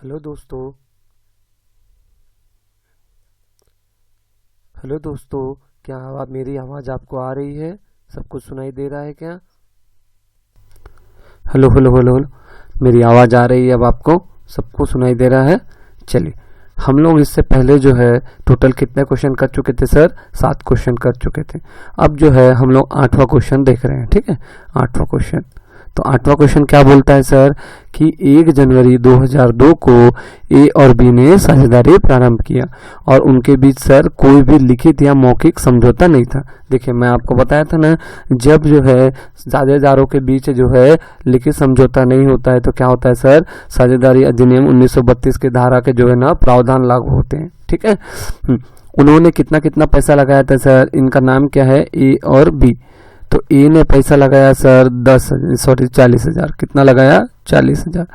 Hello दोस्तों। Hello दोस्तों, क्या आप मेरी आवाज़ आपको आ रही है? सब कुछ सुनाई दे रहा है क्या? हेलो हेलो हेलो हेलो, मेरी आवाज़ आ रही है अब आपको? सबको सुनाई दे रहा है? चलिए, हम लोग इससे पहले जो है टोटल कितने क्वेश्चन कर चुके थे सर? 7 क्वेश्चन कर चुके थे। अब जो है हम लोग 8वां क्वेश्चन देख रहे हैं। ठीक है, 8वां क्वेश्चन। तो 8वां क्वेश्चन क्या बोलता है सर कि 1 जनवरी 2002 को ए और बी ने साझेदारी प्रारंभ किया और उनके बीच सर कोई भी लिखित या मौखिक समझौता नहीं था। देखिए, मैं आपको बताया था ना, जब जो है साझेदारों के बीच जो है लिखित समझौता नहीं होता है तो क्या होता है सर, साझेदारी अधिनियम 1932 के धारा के जो है ना प्रावधान लागू होते हैं। ठीक है, उन्होंने कितना कितना पैसा लगाया था सर? इनका नाम क्या है? ए और बी। तो ए ने पैसा लगाया सर 40,000। कितना लगाया? 40,000।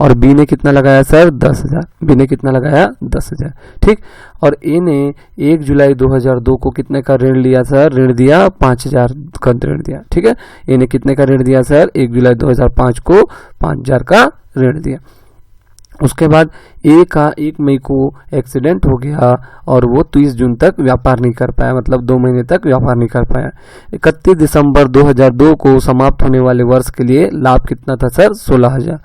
और बी ने कितना लगाया सर? 10,000। बी ने कितना लगाया? 10,000। ठीक। और ए ने 1 जुलाई 2002 को कितने का ऋण लिया सर? ऋण दिया 5,000 का ऋण दिया। ठीक है, ए ने कितने का ऋण दिया सर? 1 जुलाई 2005 को 5,000 का ऋण दिया। उसके बाद ए का 1 मई को एक्सीडेंट हो गया और वो 30 जून तक व्यापार नहीं कर पाया, मतलब 2 महीने तक व्यापार नहीं कर पाया। 31 दिसंबर 2002 को समाप्त होने वाले वर्ष के लिए लाभ कितना था सर? 16,000।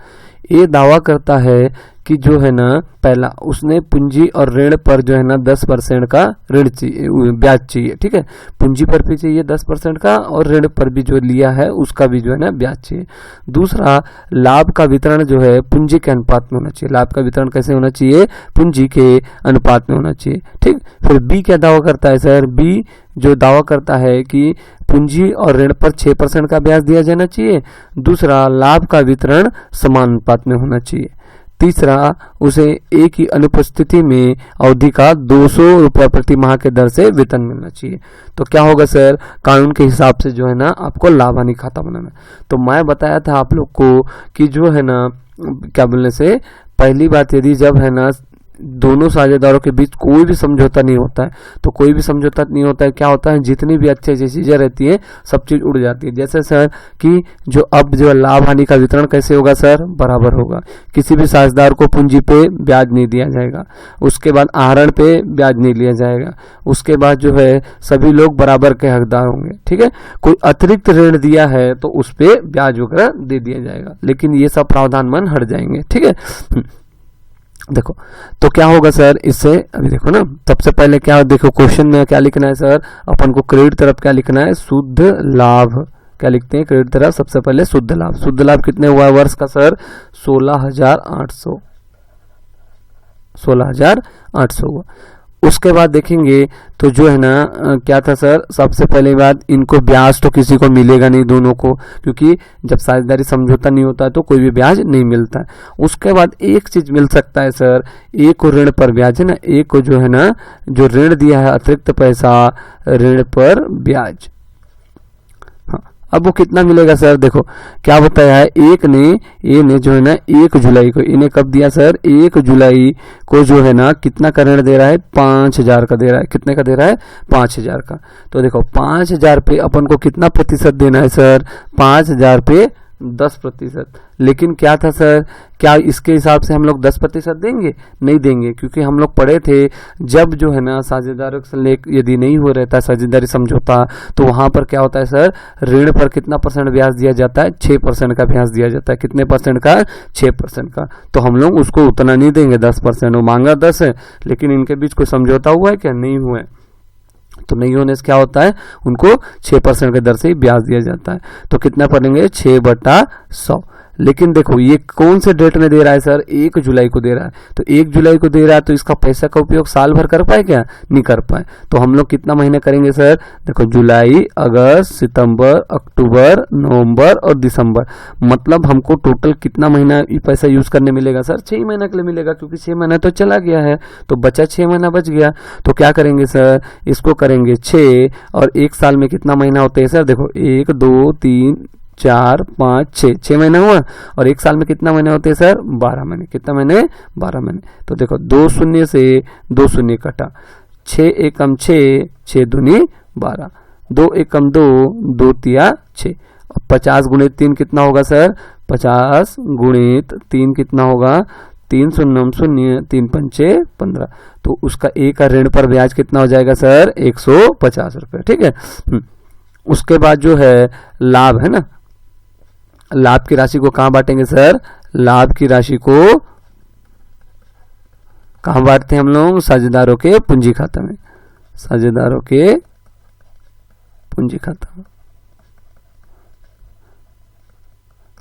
ये दावा करता है कि जो है ना, पहला उसने पूंजी और ऋण पर जो है ना 10% का ऋण चाहिए, ब्याज चाहिए। ठीक है, पूंजी पर भी चाहिए 10% का और ऋण पर भी जो लिया है उसका भी जो है ना ब्याज चाहिए। दूसरा, लाभ का वितरण जो है पूंजी के अनुपात में होना चाहिए। लाभ का वितरण कैसे होना चाहिए? पूंजी के अनुपात में होना चाहिए। ठीक। फिर बी क्या दावा करता है सर? बी जो दावा करता है कि पूंजी और ऋण पर 6% का ब्याज दिया जाना चाहिए। दूसरा, लाभ का वितरण समान अनुपात में होना चाहिए। तीसरा, उसे ए की अनुपस्थिति में अवधि का 200 रुपये प्रति माह के दर से वेतन मिलना चाहिए। तो क्या होगा सर? कानून के हिसाब से जो है ना आपको लाभ हानि खाता बनाना। तो मैं बताया था आप लोग को कि जो है ना, क्या बोलने से पहली बात, यदि जब है ना दोनों साझेदारों के बीच कोई भी समझौता नहीं होता है, तो कोई भी समझौता नहीं होता है, क्या होता है, जितनी भी अच्छी अच्छी चीजें रहती है सब चीज उड़ जाती है। जैसे सर कि जो अब जो लाभ हानि का वितरण कैसे होगा सर? बराबर होगा। किसी भी साझेदार को पूंजी पे ब्याज नहीं दिया जाएगा। उसके बाद आहरण पे ब्याज नहीं लिया जाएगा। उसके बाद जो है सभी लोग बराबर के हकदार होंगे। ठीक है, कोई अतिरिक्त ऋण दिया है तो उस पे ब्याज वगैरह दे दिया जाएगा, लेकिन ये सब प्रावधान मन हट जाएंगे। ठीक है, देखो तो क्या होगा सर इससे? अभी देखो ना, सबसे पहले क्या, देखो क्वेश्चन में क्या लिखना है सर? अपन को क्रेडिट तरफ क्या लिखना है? शुद्ध लाभ। क्या लिखते हैं क्रेडिट तरफ? सबसे पहले शुद्ध लाभ। शुद्ध लाभ कितने हुआ है वर्ष का सर? 16,800। 16,800 हुआ। उसके बाद देखेंगे तो जो है ना क्या था सर? सबसे पहले बात, इनको ब्याज तो किसी को मिलेगा नहीं, दोनों को, क्योंकि जब साझेदारी समझौता नहीं होता है तो कोई भी ब्याज नहीं मिलता है। उसके बाद एक चीज मिल सकता है सर, एक को ऋण पर ब्याज है ना, एक को जो है ना जो ऋण दिया है अतिरिक्त पैसा, ऋण पर ब्याज। अब वो कितना मिलेगा सर? देखो क्या बताया है, ए ने जो है ना 1 जुलाई को, इन्हें कब दिया सर? 1 जुलाई को जो है ना कितना का ऋण दे रहा है? 5,000 का दे रहा है। कितने का दे रहा है? 5,000 का। तो देखो 5,000 पे अपन को कितना प्रतिशत देना है सर? 5,000 पे 10%। लेकिन क्या था सर, क्या इसके हिसाब से हम लोग 10% देंगे? नहीं देंगे, क्योंकि हम लोग पढ़े थे जब जो है ना साझेदारों से यदि नहीं हो रहता साझेदारी समझौता, तो वहां पर क्या होता है सर? ऋण पर कितना % ब्याज दिया जाता है? 6% का ब्याज दिया जाता है। कितने % का? 6% का। तो हम लोग उसको उतना नहीं देंगे, 10%। वो मांगा 10 है, लेकिन इनके बीच कोई समझौता हुआ है क्या? नहीं हुआ है। तो नहीं होने से क्या होता है, उनको 6% के दर से ही ब्याज दिया जाता है। तो कितना पड़ेंगे? 6/100। लेकिन देखो ये कौन से डेट में दे रहा है सर? 1 जुलाई को दे रहा है। तो 1 जुलाई को दे रहा है तो इसका पैसा का उपयोग साल भर कर पाए क्या? नहीं कर पाए। तो हम लोग कितना महीने करेंगे सर? देखो जुलाई, अगस्त, सितंबर, अक्टूबर, नवंबर और दिसंबर, मतलब हमको टोटल कितना महीना ये पैसा यूज करने मिलेगा सर? 6 महीना के लिए मिलेगा, क्योंकि 6 महीना तो चला गया है, तो बचा 6 महीना बच गया। तो क्या करेंगे सर? इसको करेंगे 6, और 1 साल में कितना महीना होते हैं सर? देखो 1, 2, 3, 4, 5, 6 महीना हुआ। और 1 साल में कितना महीने होते हैं सर? 12 महीने। कितना महीने? 12 महीने। तो देखो 2 शून्य से 2 शून्य कटा, 6 एकम 6, 6 दूनी 12, 2 एकम 2, 2 तिया 6। 50 गुणित 3 कितना होगा सर? 50 गुणित 3 कितना होगा? 3 शून्य शून्य 3 पंचे 15, तो उसका ए का ऋण पर ब्याज कितना हो जाएगा सर 150 रुपये। ठीक है। उसके बाद जो है लाभ है ना, लाभ की राशि को कहाँ बांटेंगे सर, लाभ की राशि को कहाँ बांटते हैं हम लोग, साझेदारों के पूंजी खाता में, साझेदारों के पूंजी खाता में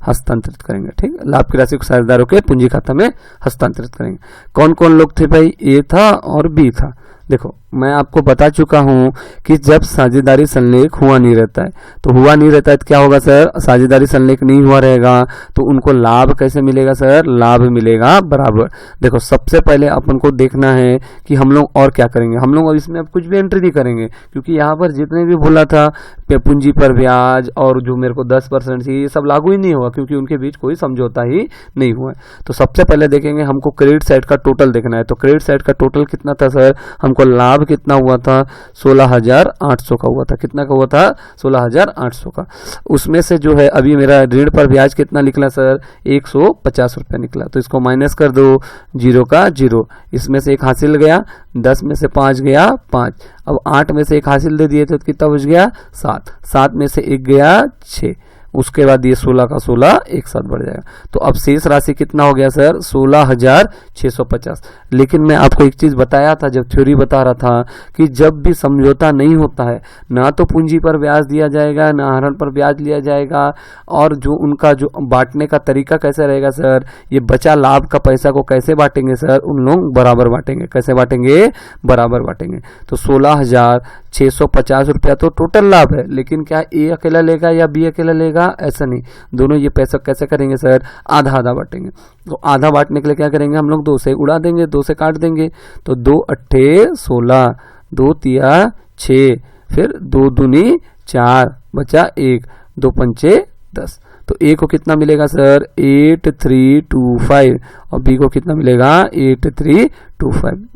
हस्तांतरित करेंगे। ठीक, लाभ की राशि को साझेदारों के पूंजी खाता में हस्तांतरित करेंगे। कौन कौन लोग थे भाई, ए था और बी था। देखो मैं आपको बता चुका हूं कि जब साझेदारी संलेख हुआ नहीं रहता है, तो हुआ नहीं रहता है तो क्या होगा सर, साझेदारी संलेख नहीं हुआ रहेगा तो उनको लाभ कैसे मिलेगा सर, लाभ मिलेगा बराबर। देखो सबसे पहले अपन को देखना है कि हम लोग और क्या करेंगे, हम लोग इसमें अब कुछ भी एंट्री नहीं करेंगे, क्योंकि यहाँ पर जितने भी बोला था पूंजी पर ब्याज और जो मेरे को 10% थी, ये सब लागू ही नहीं हुआ, क्योंकि उनके बीच कोई समझौता ही नहीं हुआ है। तो सबसे पहले देखेंगे हमको क्रेडिट साइड का टोटल देखना है। तो क्रेडिट साइड का टोटल कितना था सर, हमको लाभ कितना हुआ था, 16,800 का हुआ था। कितना का हुआ था, 16,800 का। उसमें से जो है अभी मेरा ऋण पर ब्याज कितना निकला सर, 150 रुपया निकला। तो इसको माइनस कर दो, 0 का 0, इसमें से एक हासिल गया, 10 में से 5 गया 5, अब 8 में से एक हासिल दे दिए तो कितना बच गया 7, 7 में से एक गया 6, उसके बाद ये 16 का 16 एक साथ बढ़ जाएगा। तो अब शेष राशि कितना हो गया सर, 16,650। लेकिन मैं आपको एक चीज बताया था जब थ्योरी बता रहा था कि जब भी समझौता नहीं होता है, ना तो पूंजी पर ब्याज दिया जाएगा, ना आहरण पर ब्याज लिया जाएगा, और जो उनका जो बांटने का तरीका कैसे रहेगा सर, ये बचा लाभ का पैसा को कैसे बांटेंगे सर, उन लोग बराबर बांटेंगे। कैसे बांटेंगे, बराबर बांटेंगे। तो 16,650 रुपया तो टोटल लाभ है, लेकिन क्या ए अकेला लेगा या बी अकेला लेगा, ऐसा नहीं, दोनों ये पैसा कैसे करेंगे सर, आधा आधा बांटेंगे। तो आधा बांटने के लिए क्या करेंगे हम लोग, 2 से उड़ा देंगे, 2 से काट देंगे। तो 2 अट्ठे 16, 2 तिया 6, फिर 2 दूनी 4, बचा 1, 2 पंचे 10। तो ए को कितना मिलेगा सर, 8325, और बी को कितना मिलेगा 8325।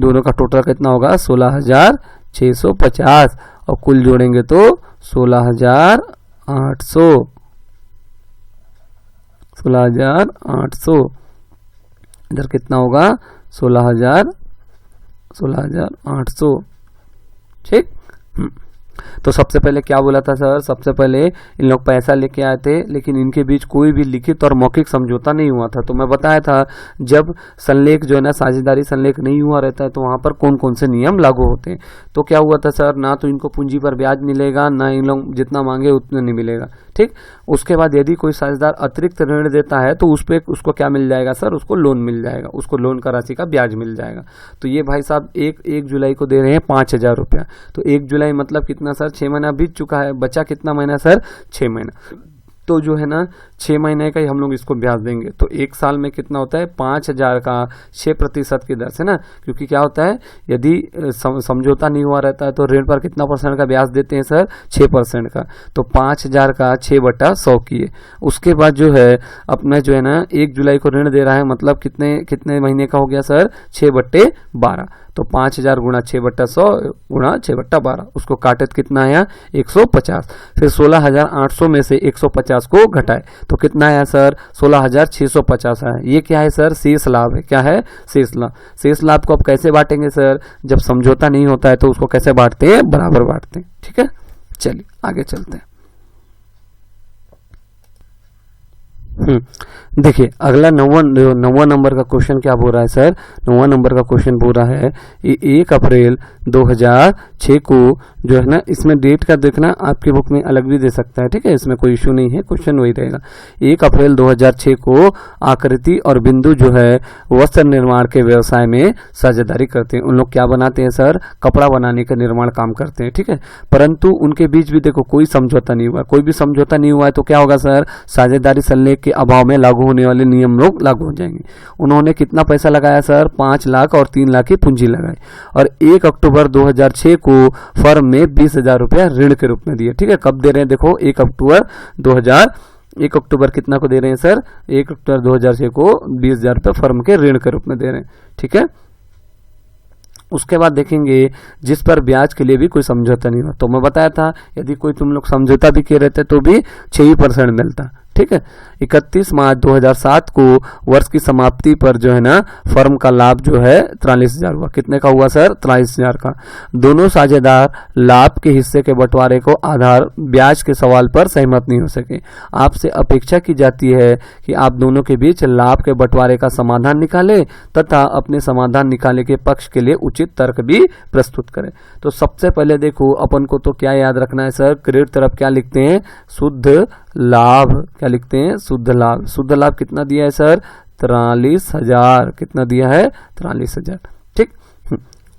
दोनों का टोटल कितना होगा 16,650, और कुल जोड़ेंगे तो 16,800, 16,800। इधर कितना होगा 16,800। ठीक। तो सबसे पहले क्या बोला था सर, सबसे पहले इन लोग पैसा लेके आए थे, लेकिन इनके बीच कोई भी लिखित और मौखिक समझौता नहीं हुआ था। तो मैं बताया था जब संलेख जो है ना, साझेदारी संलेख नहीं हुआ रहता है, तो वहां पर कौन कौन से नियम लागू होते हैं। तो क्या हुआ था सर, ना तो इनको पूंजी पर ब्याज मिलेगा, ना इन लोग जितना मांगे उतना नहीं मिलेगा। ठीक। उसके बाद यदि कोई साझेदार अतिरिक्त ऋण देता है तो उस पर उसको क्या मिल जाएगा सर, उसको लोन मिल जाएगा, उसको लोन का राशि का ब्याज मिल जाएगा। तो ये भाई साहब 1 जुलाई को दे रहे हैं 5,000 रुपया। तो 1 जुलाई मतलब कितना सर, 6 महीना बीत चुका है, बचा कितना महीना सर, 6 महीना। तो जो है ना 6 महीने का ही हम लोग इसको ब्याज देंगे। तो 1 साल में कितना होता है, 5,000 का 6% की दर से ना, क्योंकि क्या होता है यदि समझौता नहीं हुआ रहता है तो ऋण पर कितना % का ब्याज देते हैं सर, 6% का। तो 5,000 का 6/100 किए। उसके बाद जो है अपना जो है ना 1 जुलाई को ऋण दे रहा है, मतलब कितने महीने का हो गया सर, 6/12। तो 5,000 गुणा 6/100 गुणा 6/12, उसको काटे तो कितना आया 150। फिर 16,800 में से 150 को घटाए तो कितना आया सर, 16,650 आया। ये क्या है सर, शेष लाभ है। क्या है, शेष लाभ। शेष लाभ को अब कैसे बांटेंगे सर, जब समझौता नहीं होता है तो उसको कैसे बांटते हैं, बराबर बांटते हैं। ठीक है, चलिए आगे चलते हैं। देखिए अगला 9वां नंबर का क्वेश्चन क्या बोल रहा है सर, 9वां नंबर का क्वेश्चन बोल रहा है 1 अप्रैल 2006 को जो है ना, इसमें डेट का देखना आपकी बुक में अलग भी दे सकता है। ठीक है, इसमें कोई इशू नहीं है, क्वेश्चन वही रहेगा। 1 अप्रैल 2006 को आकृति और बिंदु जो है वस्त्र निर्माण के व्यवसाय में साझेदारी करते हैं। उन लोग क्या बनाते हैं सर, कपड़ा बनाने का निर्माण काम करते हैं। ठीक है, परंतु उनके बीच भी देखो कोई समझौता नहीं हुआ। कोई भी समझौता नहीं हुआ है तो क्या होगा सर, साझेदारी संलेख के अभाव में लागू होने वाले नियम लोग लागू हो जाएंगे। उन्होंने कितना पैसा लगाया सर, 5 लाख और 3 लाख की पूंजी लगाई, और 1 अक्टूबर 2006 को फर्म में 20,000 रुपया ऋण के रूप में दिए। ठीक है, कब दे रहे हैं देखो, 1 अक्टूबर कितना को दे रहे हैं सर, 1 अक्टूबर 2006 को 20,000 रुपये फर्म के ऋण के रूप में दे रहे हैं। ठीक है, उसके बाद देखेंगे जिस पर ब्याज के लिए भी कोई समझौता नहीं हुआ। तो मैं बताया था यदि कोई तुम लोग समझौता भी किए रहते तो भी 6% मिलता। ठीक है। 31 मार्च 2007 को वर्ष की समाप्ति पर जो है ना फर्म का लाभ जो है 43,000 हुआ। कितने का हुआ सर? 43,000 का। दोनों साझेदार लाभ के हिस्से के बंटवारे को आधार ब्याज के सवाल पर सहमत नहीं हो सके। आपसे अपेक्षा की जाती है कि आप दोनों के बीच लाभ के बंटवारे का समाधान निकालें तथा अपने समाधान निकालने के पक्ष के लिए उचित तर्क भी प्रस्तुत करें। तो सबसे पहले देखो अपन को तो क्या याद रखना है सर? क्रेडिट तरफ क्या लिखते हैं? शुद्ध लाभ। क्या लिखते हैं? शुद्ध लाभ। शुद्ध लाभ कितना दिया है सर? 43,000। कितना दिया है? 43,000। ठीक।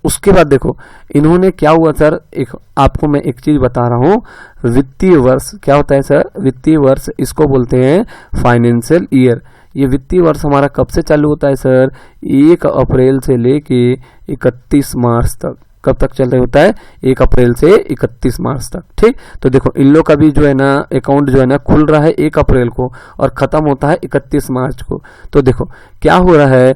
उसके बाद देखो इन्होंने क्या हुआ सर, एक आपको मैं एक चीज बता रहा हूं। वित्तीय वर्ष क्या होता है सर? वित्तीय वर्ष इसको बोलते हैं फाइनेंशियल ईयर। ये वित्तीय वर्ष हमारा कब से चालू होता है सर? 1 अप्रैल से लेके 31 मार्च तक। कब तक चल रहा होता है? 1 अप्रैल से 31 मार्च तक। ठीक। तो देखो इन लोग का भी जो है ना अकाउंट जो है ना खुल रहा है 1 अप्रैल को और खत्म होता है 31 मार्च को। तो देखो क्या हो रहा है,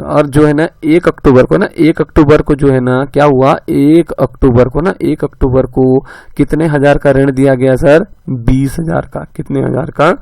और जो है ना 1 अक्टूबर को ना 1 अक्टूबर को जो है ना क्या हुआ, 1 अक्टूबर को ना 1 अक्टूबर को कितने हजार का ऋण दिया गया सर? 20,000 का। कितने हजार का?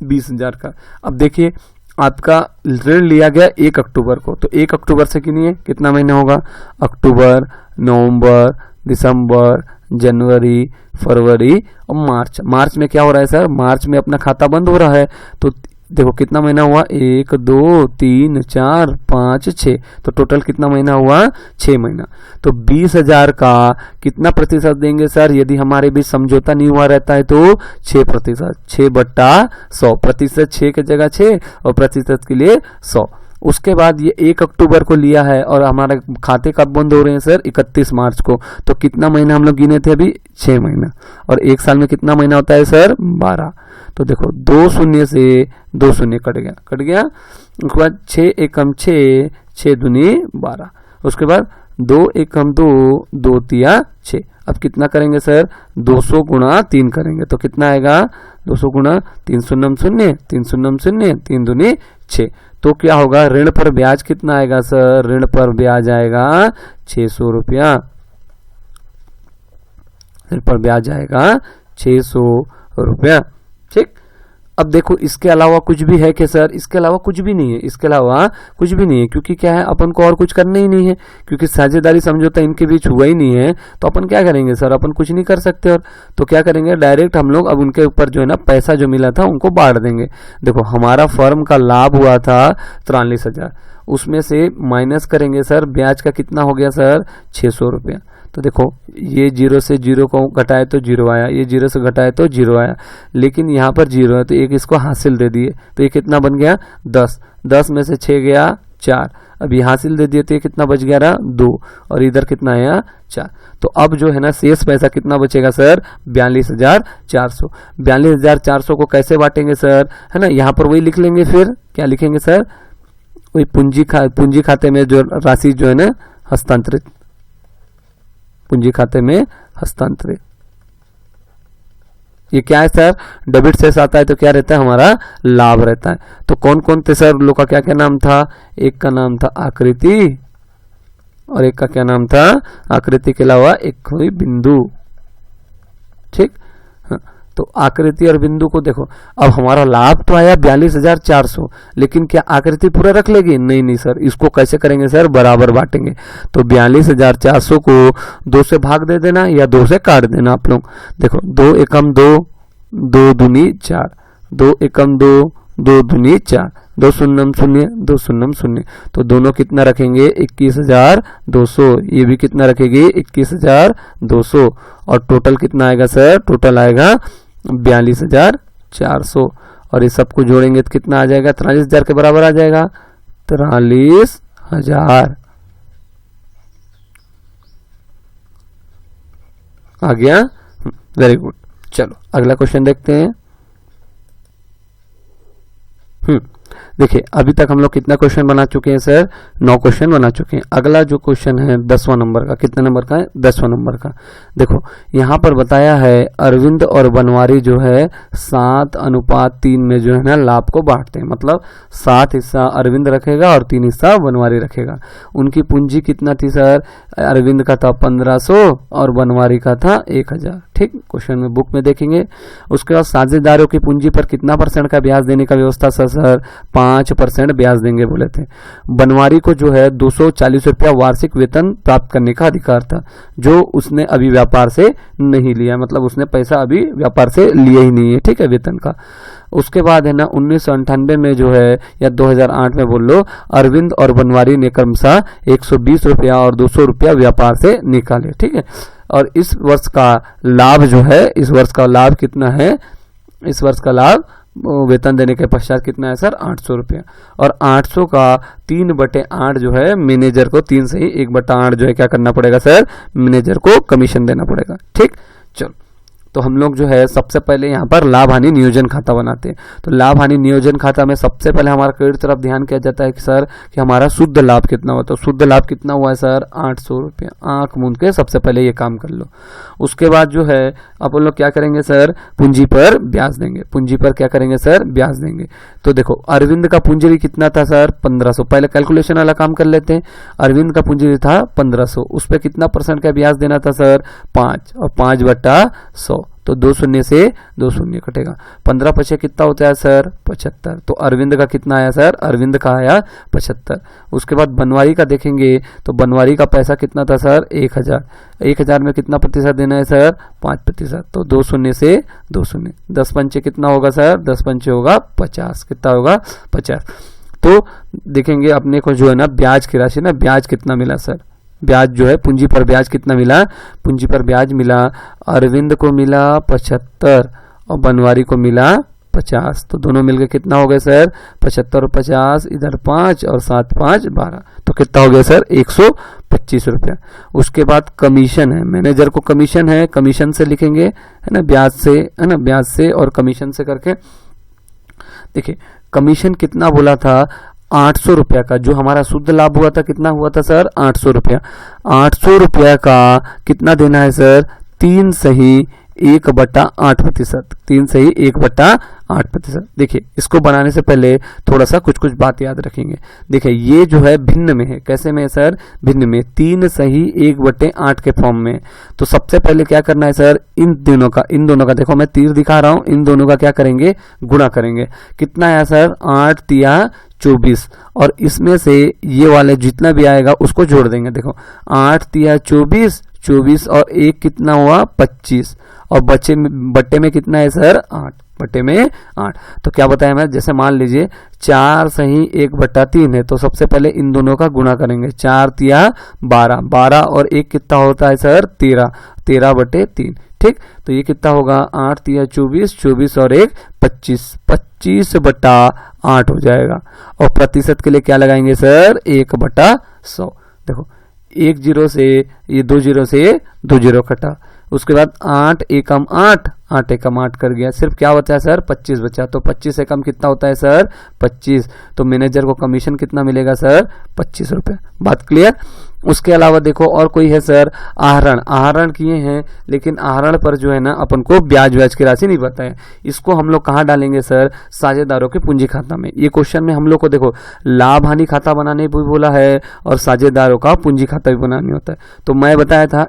20,000 का। अब देखिए आपका ऋण लिया गया 1 अक्टूबर को, तो 1 अक्टूबर से गिनिए कितना महीना होगा? अक्टूबर, नवंबर, दिसंबर, जनवरी, फरवरी और मार्च। मार्च में क्या हो रहा है सर? मार्च में अपना खाता बंद हो रहा है। तो देखो कितना महीना हुआ? 1 2 3 4 5 6। तो टोटल कितना महीना हुआ? 6 महीना। तो 20,000 का कितना प्रतिशत देंगे सर? यदि हमारे बीच समझौता नहीं हुआ रहता है तो 6%। 6/100। प्रतिशत 6 की जगह 6 और प्रतिशत के लिए 100। उसके बाद ये 1 अक्टूबर को लिया है और हमारे खाते कब बंद हो रहे हैं सर? 31 मार्च को। तो कितना महीना हम लोग गिने थे अभी? 6 महीना। और 1 साल में कितना महीना होता है सर? 12। तो देखो 2 शून्य से 2 शून्य कट गया। उसके बाद 6 एकम 6, 6 दूनी 12। उसके बाद 2 एकम 2, 2 तिया 6। अब कितना करेंगे सर? 200 गुणा 3 करेंगे तो कितना आएगा? 200 गुणा 3 शून्य 0, 3 शून्य 0, 3 दूनी 6। तो क्या होगा? ऋण पर ब्याज कितना आएगा सर? ऋण पर ब्याज आएगा 600 रुपया। ऋण पर ब्याज आएगा 600 रुपया। ठीक। अब देखो इसके अलावा कुछ भी है क्या सर? इसके अलावा कुछ भी नहीं है। इसके अलावा कुछ भी नहीं है क्योंकि क्या है, अपन को और कुछ करना ही नहीं है क्योंकि साझेदारी समझौता इनके बीच हुआ ही नहीं है। तो अपन क्या करेंगे सर? अपन कुछ नहीं कर सकते। और तो क्या करेंगे? डायरेक्ट हम लोग अब उनके ऊपर जो है ना पैसा जो मिला था उनको बांट देंगे। देखो हमारा फर्म का लाभ हुआ था 43,000, उसमें से माइनस करेंगे सर ब्याज का कितना हो गया सर? 600 रुपया। तो देखो ये 0 से 0 को घटाए तो 0 आया, ये 0 से घटाए तो 0 आया, लेकिन यहाँ पर 0 है तो एक इसको हासिल दे दिए तो ये कितना बन गया? 10। 10 में से 6 गया 4। अब ये हासिल दे दिए तो ये कितना बच गया? 2। और इधर कितना आया? 4। तो अब जो है ना शेष पैसा कितना बचेगा सर? 42,400। 42,400 को कैसे बांटेंगे सर? है ना, यहाँ पर वही लिख लेंगे। फिर क्या लिखेंगे सर? वही पूंजी खाते में जो राशि जो है ना हस्तांतरित, पूंजी खाते में हस्तांतरित। ये क्या है सर? डेबिट से आता है तो क्या रहता है? हमारा लाभ रहता है। तो कौन कौन थे सर? लोग का क्या क्या नाम था? एक का नाम था आकृति और एक का क्या नाम था? आकृति के अलावा एक हुई बिंदु। ठीक। हाँ। तो आकृति और बिंदु को देखो, अब हमारा लाभ तो आया 42,400, लेकिन क्या आकृति पूरा रख लेगी? नहीं नहीं सर, इसको कैसे करेंगे सर? बराबर बांटेंगे। तो 42,400 को 2 से भाग दे देना या 2 से काट देना आप लोग। देखो 2 एकम 2, 2 दूनी 4, 2 एकम 2, 2 दूनी 4, 2 शून्यम 0, 2 शून्यम 0। तो दोनों कितना रखेंगे? 21,200। ये भी कितना रखेगी? 21,200। और टोटल कितना आएगा सर? टोटल आएगा 42,400। और ये सबको जोड़ेंगे तो कितना आ जाएगा? 43,000 के बराबर आ जाएगा। 43,000 आ गया। Very good. चलो अगला क्वेश्चन देखते हैं। देखिए अभी तक हम लोग कितना क्वेश्चन बना चुके हैं सर? 9 क्वेश्चन बना चुके हैं। अगला जो क्वेश्चन है 10वां नंबर का। कितने नंबर का है? 10वां नंबर का। देखो यहाँ पर बताया है अरविंद और बनवारी जो है 7:3 में जो है ना लाभ को बांटते हैं। मतलब 7 हिस्सा अरविंद रखेगा और 3 हिस्सा बनवारी रखेगा। उनकी पूंजी कितना थी सर? अरविंद का था 1500 और बनवारी का था 1,000। ठीक, क्वेश्चन में बुक में देखेंगे। उसके बाद साझेदारों की पूंजी पर कितना % का ब्याज देने का व्यवस्था सर 5% ब्याज देंगे बोले थे। बनवारी को जो है 240 रुपया वार्षिक वेतन प्राप्त करने का अधिकार था, जो उसने अभी व्यापार से नहीं लिया, मतलब उसने पैसा अभी व्यापार से लिया ही नहीं है, ठीक है, वेतन का। उसके बाद है ना 1998 में जो है या 2008 में बोल लो, अरविंद और बनवारी ने क्रमशः 120 रुपया और 200 रुपया व्यापार से निकाले, ठीक है। और इस वर्ष का लाभ जो है, इस वर्ष का लाभ कितना है, इस वर्ष का लाभ वेतन देने के पश्चात कितना है सर 800 रुपया। और 800 का 3/8 जो है मैनेजर को, 3 से ही 1/8 जो है क्या करना पड़ेगा सर, मैनेजर को कमीशन देना पड़ेगा, ठीक। चलो, तो हम लोग जो है सबसे पहले यहाँ पर लाभ हानि नियोजन खाता बनाते हैं। तो लाभ हानि नियोजन खाता में सबसे पहले हमारा क्रेडिट तरफ ध्यान किया जाता है कि सर कि हमारा शुद्ध लाभ कितना हुआ। तो शुद्ध लाभ कितना हुआ है सर 800 रुपया। आंख मूंद के सबसे पहले ये काम कर लो। उसके बाद जो है अपन लोग क्या करेंगे सर, पूंजी पर ब्याज देंगे। पूंजी पर क्या करेंगे सर, ब्याज देंगे। तो देखो अरविंद का पूंजी कितना था सर 1500। पहले कैलकुलेशन वाला काम कर लेते हैं। अरविंद का पूंजी था 1500, उस पर कितना % का ब्याज देना था सर 5, और 5/100, तो 2 शून्य से 2 शून्य कटेगा। 15 पचे कितना होता है सर 75। तो अरविंद का कितना आया सर, अरविंद का आया 75। उसके बाद बनवारी का देखेंगे तो बनवारी का पैसा कितना था सर 1000। 1000 में कितना प्रतिशत देना है सर 5%। तो 2 शून्य से 2 शून्य, 10 पंचे कितना होगा सर, 10 पंचे होगा 50। कितना होगा 50। तो देखेंगे अपने को जो है ना ब्याज की राशि ना, ब्याज कितना मिला सर, ब्याज जो है पूंजी पर ब्याज कितना मिला, पूंजी पर ब्याज मिला अरविंद को मिला 75 और बनवारी को मिला 50। तो दोनों मिलकर कितना हो गया सर 75 और 50, इधर 5 और 7 5 12, तो कितना हो गया सर 125 रुपया। उसके बाद कमीशन है, मैनेजर को कमीशन है, कमीशन से लिखेंगे है ना, ब्याज से है ना, ब्याज से और कमीशन से करके। देखिए कमीशन कितना बोला था 800 रुपया का, जो हमारा शुद्ध लाभ हुआ था कितना हुआ था सर 800 रुपया। 800 रुपया का कितना देना है सर 3 सही 1/8%, 3 सही 1/8%। देखिए इसको बनाने से पहले थोड़ा सा कुछ बात याद रखेंगे। देखिए ये जो है भिन्न में है, कैसे में है सर, भिन्न में, 3 सही 1/8 के फॉर्म में। तो सबसे पहले क्या करना है सर, इन दोनों का देखो मैं तीर दिखा रहा हूं, इन दोनों का क्या करेंगे, गुणा करेंगे। कितना आया सर 8 तिया 24, और इसमें से ये वाले जितना भी आएगा उसको जोड़ देंगे। देखो 8 तिया 24, 24 और 1 कितना हुआ 25, और बट्टे में कितना है सर 8, बट्टे में 8। तो क्या बताया मैं, जैसे मान लीजिए 4 सही 1/3 है, तो सबसे पहले इन दोनों का गुणा करेंगे। 4 तिया 12, 12 और 1 कितना होता है सर 13, 13/3, ठीक। तो ये कितना होगा 8 तिया 24, 24 और 1 25, 25/8 हो जाएगा। और प्रतिशत के लिए क्या लगाएंगे सर 1/100। देखो 1 0 से ये 2 0 से 2 0 कटा। उसके बाद 8 एकम 8, 8 एकम 8 कर गया, सिर्फ क्या होता है सर 25 बचा। तो 25 एकम कितना होता है सर 25। तो मैनेजर को कमीशन कितना मिलेगा सर 25 रुपये। बात क्लियर। उसके अलावा देखो और कोई है सर आहरण किए हैं, लेकिन आहरण पर जो है ना अपन को ब्याज की राशि नहीं पता है। इसको हम लोग कहाँ डालेंगे सर, साझेदारों के पूंजी खाता में। ये क्वेश्चन में हम लोग को देखो लाभ हानि खाता बनाने भी बोला है और साझेदारों का पूंजी खाता भी बनाने होता है। तो मैं बताया था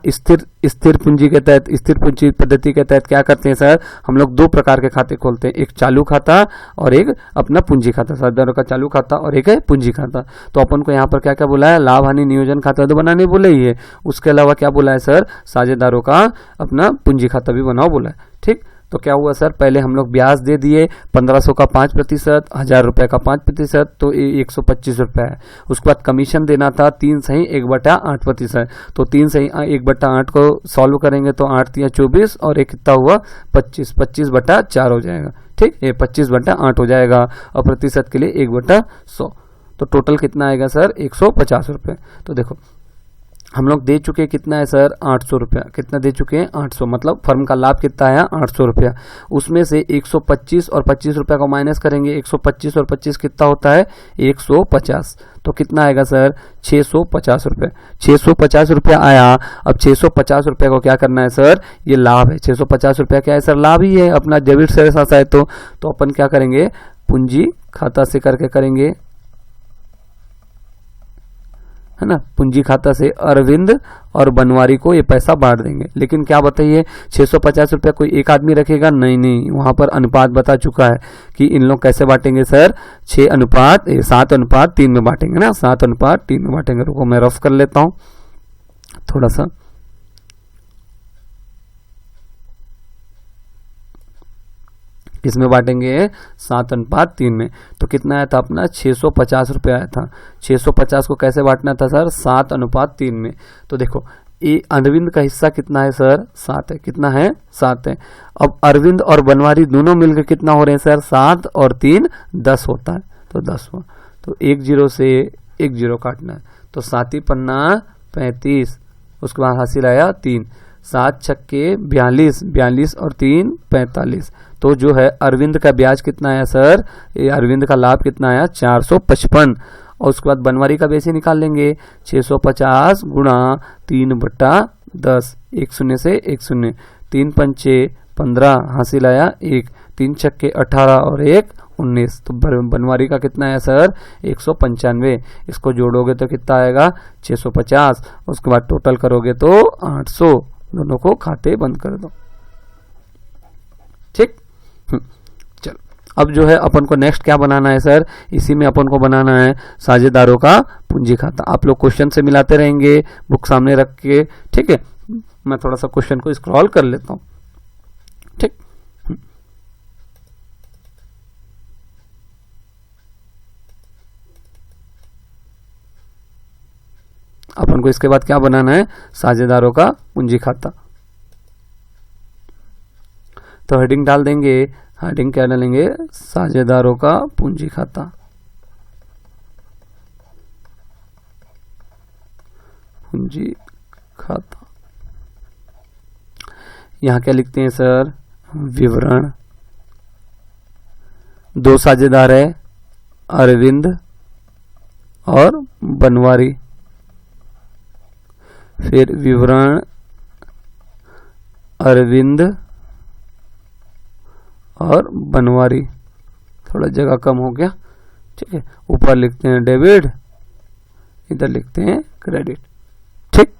स्थिर पूंजी के तहत, स्थिर पूंजी पद्धति के तहत क्या करते हैं सर, हम लोग 2 प्रकार के खाते खोलते हैं, एक चालू खाता और एक अपना पूंजी खाता। साझेदारों का चालू खाता और एक है पूंजी खाता। तो अपन को यहाँ पर क्या क्या बोला है, लाभ हानि नियोजन खाता तो बनाने बोले ही है। उसके अलावा क्या बोला है सर, साझेदारों का अपना पूंजी खाता भी बनाओ बोला है, ठीक। तो क्या हुआ सर, पहले हम लोग ब्याज दे दिए 1500 का 5%, 1000 रुपए का 5%, तो 125 रुपए है। उसके बाद कमीशन देना था 3 सही 1/8%। तो 3 सही 1/8 को सॉल्व करेंगे तो 8 तिया 24 और एक कितना हुआ 25, 25/4 हो जाएगा, ठीक। ये 25/8 हो जाएगा। और प्रतिशत के लिए 1/100। तो टोटल कितना आएगा सर 150 रुपये। तो देखो हम लोग दे चुके कितना है सर 800 रुपया। कितना दे चुके हैं 800, मतलब फर्म का लाभ कितना है 800 रुपया। उसमें से 125 और 25 रुपया को माइनस करेंगे। 125 और 25 कितना होता है 150। तो कितना आएगा सर 650 रुपये। 650 रुपया आया। अब 650 रुपये को क्या करना है सर, ये लाभ है। 650 रुपया क्या है सर, लाभ ही है अपना, डेबिट से साथ है। तो अपन क्या करेंगे, पूंजी खाता से करके करेंगे है ना, पूंजी खाता से अरविंद और बनवारी को ये पैसा बांट देंगे। लेकिन क्या बताइए 650 रुपया कोई एक आदमी रखेगा? नहीं नहीं, वहां पर अनुपात बता चुका है कि इन लोग कैसे बांटेंगे सर, 7:3 में बांटेंगे ना, 7:3 में बांटेंगे। रुको मैं रफ कर लेता हूं थोड़ा सा। इसमें बांटेंगे 7:3 में, तो कितना आया था अपना 650 रुपया आया था। 650 को कैसे बांटना था सर, 7:3 में। तो देखो ये अरविंद का हिस्सा कितना है सर, 7 है। कितना है, 7 है। अब अरविंद और बनवारी दोनों मिलकर कितना हो रहे हैं सर, 7 और 3 10 होता है, तो 10 हुआ। तो 1 0 से 1 0 काटना है, तो 7 पन्ना 35, उसके बाद हासिल आया 3, 7 छक्के 42, 42 और 3 45। तो जो है अरविंद का ब्याज कितना आया सर, ये अरविंद का लाभ कितना आया 455। और उसके बाद बनवारी का बेसी निकाल लेंगे, 650 गुणा 3/10, 1 0 से 1 0, 3 पंचे 15, हासिल आया 1, 3 छक्के 18 और 1 19। तो बनवारी का कितना है सर 195। इसको जोड़ोगे तो कितना आएगा 650, उसके बाद टोटल करोगे तो 800। दोनों को खाते बंद कर दो, ठीक। चलो अब जो है अपन को नेक्स्ट क्या बनाना है सर, इसी में अपन को बनाना है साझेदारों का पूंजी खाता। आप लोग क्वेश्चन से मिलाते रहेंगे बुक सामने रख के, ठीक है। मैं थोड़ा सा क्वेश्चन को स्क्रॉल कर लेता हूं, ठीक। अपन को इसके बाद क्या बनाना है, साझेदारों का पूंजी खाता। तो हेडिंग डाल देंगे, हेडिंग क्या डालेंगे, साझेदारों का पूंजी खाता। पूंजी खाता यहां क्या लिखते हैं सर, विवरण। 2 साझेदार है, अरविंद और बनवारी। फिर विवरण अरविंद और बनवारी, थोड़ा जगह कम हो गया, ठीक है। ऊपर लिखते हैं डेबिट, इधर लिखते हैं क्रेडिट, ठीक।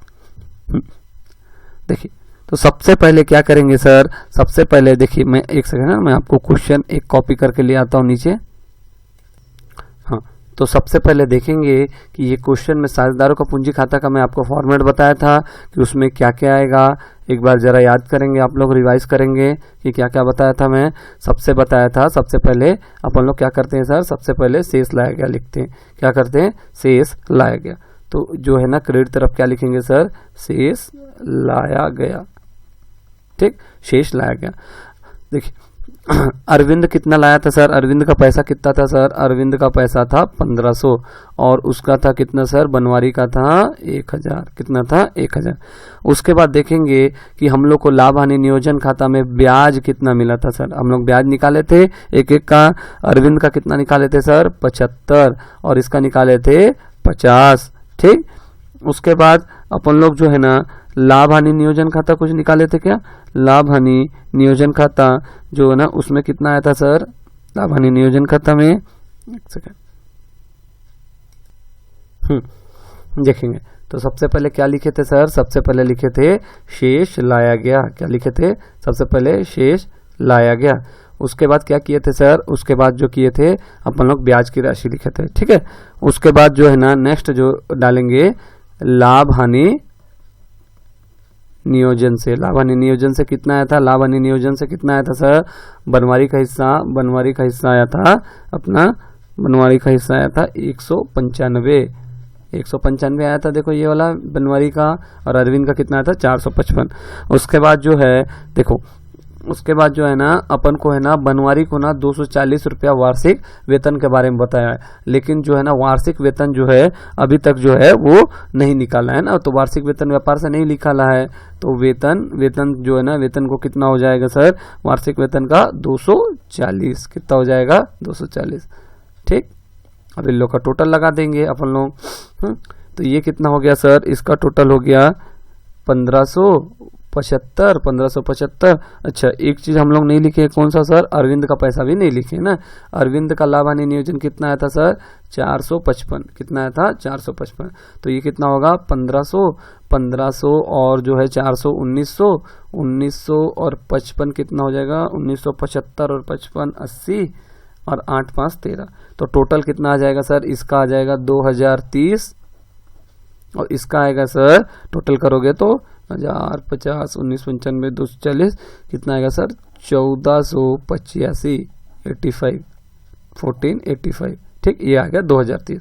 देखिए तो सबसे पहले क्या करेंगे सर, सबसे पहले देखिए मैं एक सेकंड ना, मैं आपको क्वेश्चन एक कॉपी करके ले आता हूं नीचे। हाँ, तो सबसे पहले देखेंगे कि ये क्वेश्चन में साझेदारों का पूंजी खाता का मैं आपको फॉर्मेट बताया था कि उसमें क्या क्या आएगा। एक बार जरा याद करेंगे आप लोग, रिवाइज करेंगे कि क्या क्या बताया था। मैं सबसे बताया था, सबसे पहले अपन लोग क्या करते हैं सर, सबसे पहले शेष लाया गया लिखते हैं। क्या करते हैं, शेष लाया गया। तो जो है ना क्रेडिट तरफ क्या लिखेंगे सर, शेष लाया गया, ठीक, शेष लाया गया। देखिए अरविंद कितना लाया था सर, अरविंद का पैसा कितना था सर, अरविंद का पैसा था 1500 और उसका था कितना सर, बनवारी का था 1000। कितना था 1000। उसके बाद देखेंगे कि हम लोग को लाभ हानि नियोजन खाता में ब्याज कितना मिला था सर। हम लोग ब्याज निकाले थे एक एक का, अरविंद का कितना निकाले थे सर 75 और इसका निकाले थे 50, ठीक। उसके बाद अपन लोग जो है ना लाभ हानि नियोजन खाता कुछ निकाले थे क्या, लाभ हानि नियोजन खाता जो है ना उसमें कितना आया था सर, लाभ हानि नियोजन खाता में एक सेकंड देखेंगे। तो सबसे पहले क्या लिखे थे सर, सबसे पहले लिखे थे शेष लाया गया। क्या लिखे थे, सबसे पहले शेष लाया गया। उसके बाद क्या किए थे सर, उसके बाद जो किए थे अपन लोग ब्याज की राशि लिखे थे, ठीक है। उसके बाद जो है ना नेक्स्ट जो डालेंगे लाभ हानि नियोजन से। लाभ हानि नियोजन से कितना आया था, लाभ हानि नियोजन से कितना आया था सर, बनवारी का हिस्सा, बनवारी का हिस्सा आया था अपना, बनवारी का हिस्सा आया था 195 आया था। देखो ये वाला बनवारी का, और अरविंद का कितना आया था 455। उसके बाद जो है देखो, उसके बाद जो है ना अपन को है ना बनवारी को ना 240 रुपया वार्षिक वेतन के बारे में बताया है, लेकिन जो है ना वार्षिक वेतन जो है अभी तक जो है वो नहीं निकाला है ना। तो वार्षिक वेतन व्यापार से नहीं निकाला है, तो वेतन जो है ना, वेतन को कितना हो जाएगा सर, वार्षिक वेतन का 240, कितना हो जाएगा 240, ठीक। अब इन लोग का टोटल लगा देंगे अपन लोग। तो ये कितना हो गया सर, इसका टोटल हो गया 1500 75, 1575। अच्छा, एक चीज हम लोग नहीं लिखे, कौन सा सर? अरविंद का पैसा भी नहीं लिखे ना। अरविंद का लाभ हानि नियोजन कितना आया था सर? 455। कितना आया था? 455। तो ये कितना होगा? 1500, 1500 और जो है 400, 1900, 1900 और 55 कितना हो जाएगा? 1975 और 55 80 और 8 5 13। तो टोटल कितना आ जाएगा सर? इसका आ जाएगा 2030 और इसका आएगा सर, टोटल करोगे तो 1000, 50, 1995, 240 कितना आएगा सर? 1485, 85, 1485। ठीक, ये आ गया 2030।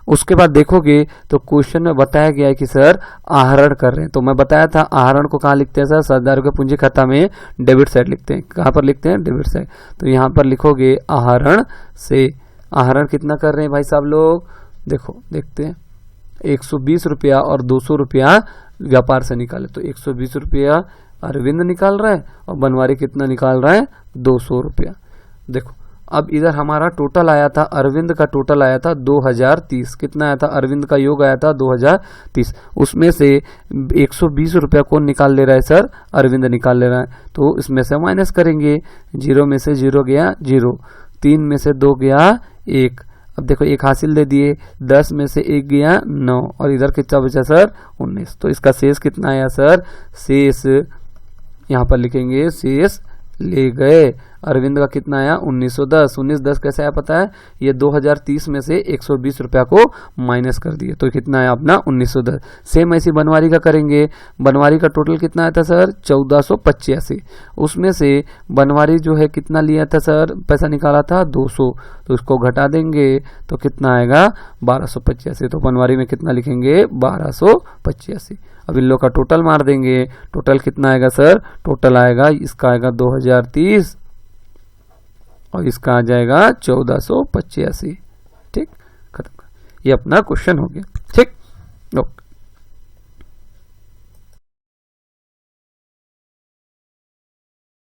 उसके बाद देखोगे तो क्वेश्चन में बताया गया है कि सर आहरण कर रहे हैं। तो मैं बताया था आहरण को कहाँ लिखते हैं सर? साझेदारों के पूंजी खाता में डेबिट साइड लिखते हैं। कहाँ पर लिखते हैं? Debit side. तो यहाँ पर लिखोगे आहरण से। आहरण कितना कर रहे हैं भाई साहब लोग? देखो, देखते हैं। 120 रुपया और 200 रुपया व्यापार से निकाले। तो 120 रुपया अरविंद निकाल रहा है और बनवारी कितना निकाल रहा है? 200 रुपया। देखो, अब इधर हमारा टोटल आया था, अरविंद का टोटल आया था 2030। कितना आया था? अरविंद का योग आया था 2030। उसमें से 120 रुपया कौन निकाल ले रहा है सर? अरविंद निकाल ले रहा है। तो इसमें से माइनस करेंगे। 0 में से 0 गया 0, 3 में से 2 गया 1। अब देखो, 1 हासिल दे दिए। 10 में से 1 गया 9 और इधर कितना बचा सर? 19। तो इसका शेष कितना आया सर? शेष यहाँ पर लिखेंगे, शेष ले गए। अरविंद का कितना आया? 1910। 1910 कैसे आया पता है? ये 2030 में से 120 रुपया को माइनस कर दिए। तो कितना आया अपना? 1910। सेम ऐसी बनवारी का करेंगे। बनवारी का टोटल कितना आया था सर? 1485। उसमें से बनवारी जो है कितना लिया था सर? पैसा निकाला था 200। तो उसको घटा देंगे तो कितना आएगा? 1285। तो बनवारी में कितना लिखेंगे? 1285। अब इन लोग का टोटल मार देंगे। टोटल कितना आएगा सर? टोटल आएगा, इसका आएगा 2030 और इसका आ जाएगा 1485। ठीक, खत्म। ये अपना क्वेश्चन हो गया। ठीक, ओके।